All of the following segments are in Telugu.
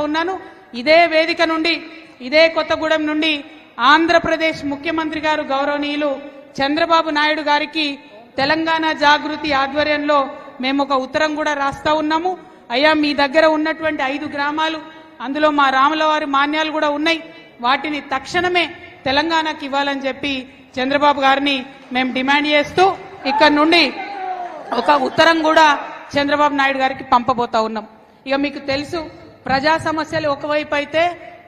ఉన్నాను. ఇదే వేదిక నుండి, ఇదే కొత్తగూడెం నుండి ఆంధ్రప్రదేశ్ ముఖ్యమంత్రి గారు గౌరవనీయులు చంద్రబాబు నాయుడు గారికి తెలంగాణ జాగృతి ఆధ్వర్యంలో మేము ఒక ఉత్తరం కూడా రాస్తా ఉన్నాము. అయ్యా, మీ దగ్గర ఉన్నటువంటి 5 గ్రామాలు, అందులో మా రాములవారి మాన్యాలు కూడా ఉన్నాయి, వాటిని తక్షణమే తెలంగాణకి ఇవ్వాలని చెప్పి చంద్రబాబు గారిని మేము డిమాండ్ చేస్తూ ఇక్కడ నుండి ఒక ఉత్తరం కూడా చంద్రబాబు నాయుడు గారికి పంపబోతా ఉన్నాం. ఇక మీకు తెలుసు, ప్రజా సమస్యలు ఒకవైపు అయితే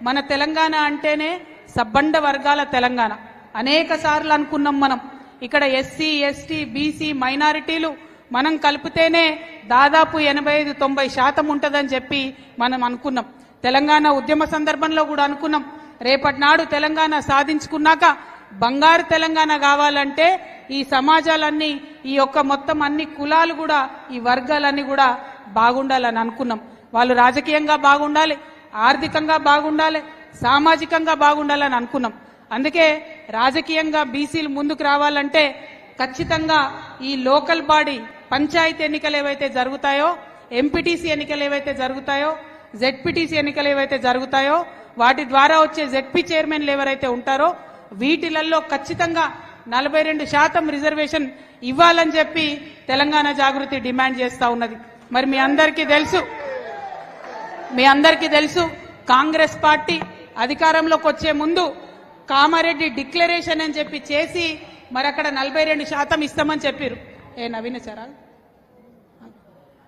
మన తెలంగాణ అంటేనే సబ్బండ వర్గాల తెలంగాణ. అనేక సార్లు అనుకున్నాం మనం, ఇక్కడ ఎస్సీ, ఎస్టీ, బీసీ, మైనారిటీలు మనం కలిపితేనే దాదాపు 85-90% ఉంటుందని చెప్పి మనం అనుకున్నాం. తెలంగాణ ఉద్యమ సందర్భంలో కూడా అనుకున్నాం, రేపటి నాడు తెలంగాణ సాధించుకున్నాక బంగారు తెలంగాణ కావాలంటే ఈ సమాజాలన్నీ, ఈ యొక్క మొత్తం అన్ని కులాలు కూడా, ఈ వర్గాలన్నీ కూడా బాగుండాలని అనుకున్నాం. వాళ్ళు రాజకీయంగా బాగుండాలి, ఆర్థికంగా బాగుండాలి, సామాజికంగా బాగుండాలని అనుకున్నాం. అందుకే రాజకీయంగా బీసీలు ముందుకు రావాలంటే ఖచ్చితంగా ఈ లోకల్ బాడీ పంచాయతీ ఎన్నికలు ఏవైతే జరుగుతాయో, ఎంపీటీసీ ఎన్నికలు ఏవైతే జరుగుతాయో, జెడ్పీటీసీ ఎన్నికలు ఏవైతే జరుగుతాయో, వాటి ద్వారా వచ్చే జెడ్పీ చైర్మన్లు ఎవరైతే ఉంటారో వీటిలలో ఖచ్చితంగా 42% రిజర్వేషన్ ఇవ్వాలని చెప్పి తెలంగాణ జాగృతి డిమాండ్ చేస్తా ఉన్నది. మరి మీ అందరికీ తెలుసు కాంగ్రెస్ పార్టీ అధికారంలోకి వచ్చే ముందు కామారెడ్డి డిక్లరేషన్ అని చెప్పి చేసి మరి అక్కడ 42% ఇస్తామని చెప్పారు. నవీన చరా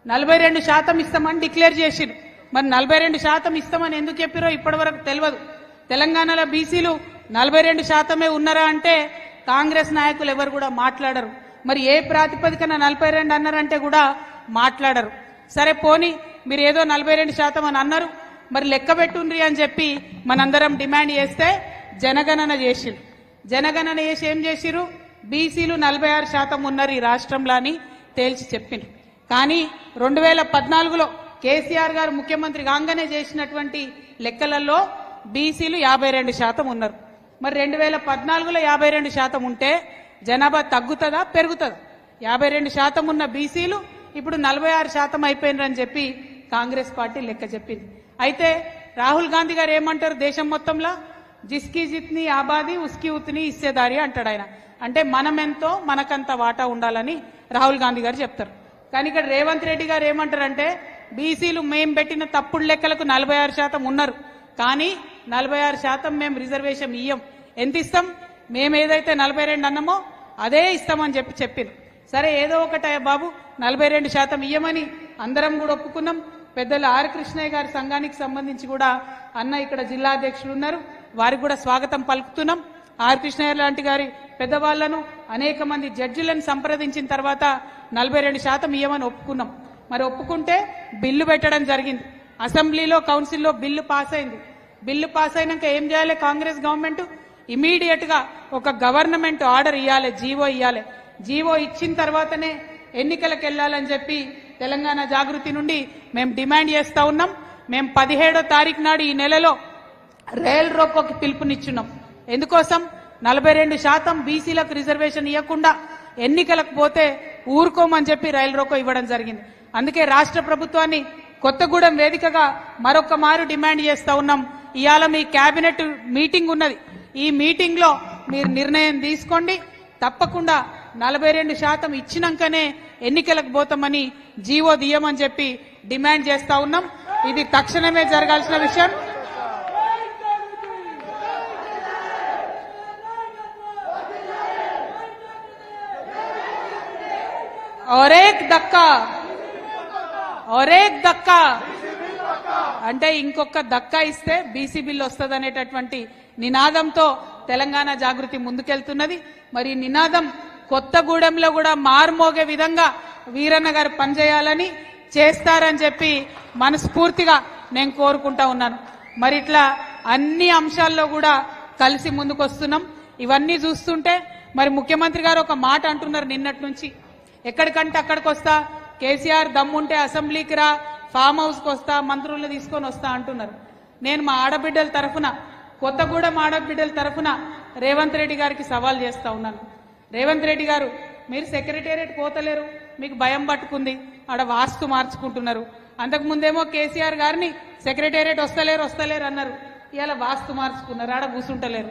42% ఇస్తామని డిక్లేర్ చేసిరు. మరి 42% ఇస్తామని ఎందుకు చెప్పారో ఇప్పటి వరకు తెలియదు. తెలంగాణలో బీసీలు 42% ఉన్నారా అంటే కాంగ్రెస్ నాయకులు ఎవరు కూడా మాట్లాడరు. మరి ఏ ప్రాతిపదికన 42 అన్నారంటే కూడా మాట్లాడరు. సరే పోనీ, మీరు ఏదో 42% అని అన్నారు, మరి లెక్క పెట్టుండ్రి అని చెప్పి మనందరం డిమాండ్ చేస్తే జనగణన చేసిరు. జనగణన చేసి ఏం చేసిరు? బీసీలు 46% ఉన్నారు ఈ రాష్ట్రంలో అని తేల్చి చెప్పిండ్రు. కానీ 2014లో కేసీఆర్ గారు ముఖ్యమంత్రి కాగానే చేసినటువంటి లెక్కలలో బీసీలు 52% ఉన్నారు. మరి 2014లో 52% ఉంటే జనాభా తగ్గుతుందా పెరుగుతుందా? 52% ఉన్న బీసీలు ఇప్పుడు 46% అయిపోయినరని చెప్పి కాంగ్రెస్ పార్టీ లెక్క చెప్పింది. అయితే రాహుల్ గాంధీ గారు ఏమంటారు? దేశం మొత్తంలో జిస్కి జిత్ని ఆబాది ఉస్కి ఉత్ని ఇస్సేదారి అంటాడు ఆయన. అంటే మనమెంతో మనకంత వాటా ఉండాలని రాహుల్ గాంధీ గారు చెప్తారు. కానీ ఇక్కడ రేవంత్ రెడ్డి గారు ఏమంటారంటే బీసీలు మేం పెట్టిన తప్పుడు లెక్కలకు 46% ఉన్నారు, కానీ 46% మేము రిజర్వేషన్ ఇయ్యం. ఎంత ఇస్తాం? మేము ఏదైతే 42 అన్నామో అదే ఇస్తామని చెప్పారు. సరే, ఏదో ఒకటే బాబు 42% ఇయ్యమని అందరం కూడా ఒప్పుకున్నాం. పెద్దలు ఆర్ కృష్ణయ్య గారి సంఘానికి సంబంధించి కూడా అన్న ఇక్కడ జిల్లా అధ్యక్షులు ఉన్నారు, వారికి కూడా స్వాగతం పలుకుతున్నాం. ఆర్ కృష్ణయ్య లాంటి గారి పెద్దవాళ్లను, అనేక మంది జడ్జిలను సంప్రదించిన తర్వాత 42% ఇయ్యమని ఒప్పుకున్నాం. మరి ఒప్పుకుంటే బిల్లు పెట్టడం జరిగింది. అసెంబ్లీలో, కౌన్సిల్లో బిల్లు పాస్ అయింది. బిల్లు పాస్ అయినాక ఏం చేయాలి కాంగ్రెస్ గవర్నమెంట్? ఇమీడియట్ గా ఒక గవర్నమెంట్ ఆర్డర్ ఇవ్వాలి, జీవో ఇవ్వాలి. జీవో ఇచ్చిన తర్వాతనే ఎన్నికలకు వెళ్లాలని చెప్పి తెలంగాణ జాగృతి నుండి మేము డిమాండ్ చేస్తా ఉన్నాం. మేము 17వ తారీఖు నాడు ఈ నెలలో రైల్ రోకోకి పిలుపునిచ్చున్నాం. ఎందుకోసం? 42% బీసీలకు రిజర్వేషన్ ఇవ్వకుండా ఎన్నికలకు పోతే ఊరుకోమని చెప్పి రైల్ రోకో ఇవ్వడం జరిగింది. అందుకే రాష్ట్ర ప్రభుత్వాన్ని కొత్తగూడెం వేదికగా మరొక మారు డిమాండ్ చేస్తా ఉన్నాం. ఇవాళ మీ కేబినెట్ మీటింగ్ ఉన్నది. ఈ మీటింగ్ లో మీరు నిర్ణయం తీసుకోండి. తప్పకుండా 42% ఇచ్చినాకనే ఎన్నికలకు పోతామని జీవో దియమని చెప్పి డిమాండ్ చేస్తా ఉన్నాం. ఇది తక్షణమే జరగాల్సిన విషయం. और एक धक्का అంటే ఇంకొక దక్కా ఇస్తే బీసీ బిల్లు వస్తుంది అనేటటువంటి నినాదంతో తెలంగాణ జాగృతి ముందుకెళ్తున్నది. మరి నినాదం కొత్తగూడెంలో కూడా మార్మోగే విధంగా వీరన్న గారు పనిచేయాలని, చేస్తారని చెప్పి మనస్ఫూర్తిగా నేను కోరుకుంటా ఉన్నాను. మరి ఇట్లా అన్ని అంశాల్లో కూడా కలిసి ముందుకొస్తున్నాం. ఇవన్నీ చూస్తుంటే మరి ముఖ్యమంత్రి గారు ఒక మాట అంటున్నారు నిన్నటి నుంచి, ఎక్కడికంటే అక్కడికి వస్తా, కేసీఆర్ దమ్ముంటే అసెంబ్లీకి రా, ఫామ్ హౌస్కి వస్తా, మంత్రులను తీసుకొని వస్తా అంటున్నారు. నేను మా ఆడబిడ్డల తరఫున, కొత్తగూడెం ఆడబిడ్డల తరఫున రేవంత్ రెడ్డి గారికి సవాల్ చేస్తా ఉన్నాను. రేవంత్ రెడ్డి గారు, మీరు సెక్రటేరియట్ పోతలేరు, మీకు భయం పట్టుకుంది, ఆడ వాస్తు మార్చుకుంటున్నారు. అంతకు ముందేమో కేసీఆర్ గారిని సెక్రటేరియట్ వస్తలేరు అన్నారు. ఇవాళ వాస్తు మార్చుకున్నారు, ఆడ కూర్చుంటలేరు.